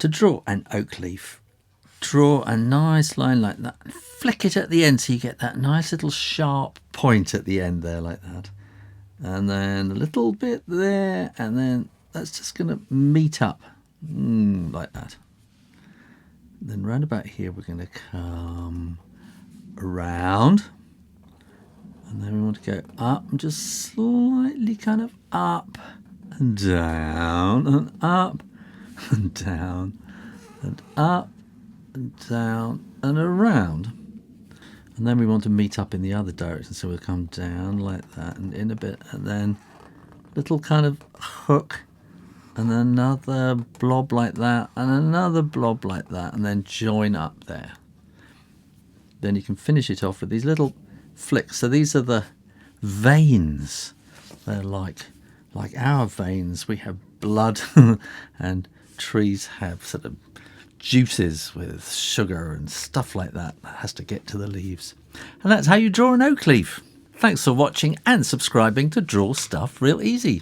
To draw an oak leaf, draw a nice line like that. Flick it at the end so you get that nice little sharp point at the end there like that. And then a little bit there, and then that's just going to meet up like that. Then round about here we're going to come around, and then we want to go up and just slightly kind of up and down and up and down and up and down and around. And then we want to meet up in the other direction, so we'll come down like that and in a bit, and then little kind of hook, and another blob like that, and another blob like that, and then join up there. Then you can finish it off with these little flicks. So these are the veins. They're like our veins. We have blood, and trees have sort of juices with sugar and stuff like that has to get to the leaves. And that's how you draw an oak leaf. Thanks for watching and subscribing to Draw Stuff Real Easy.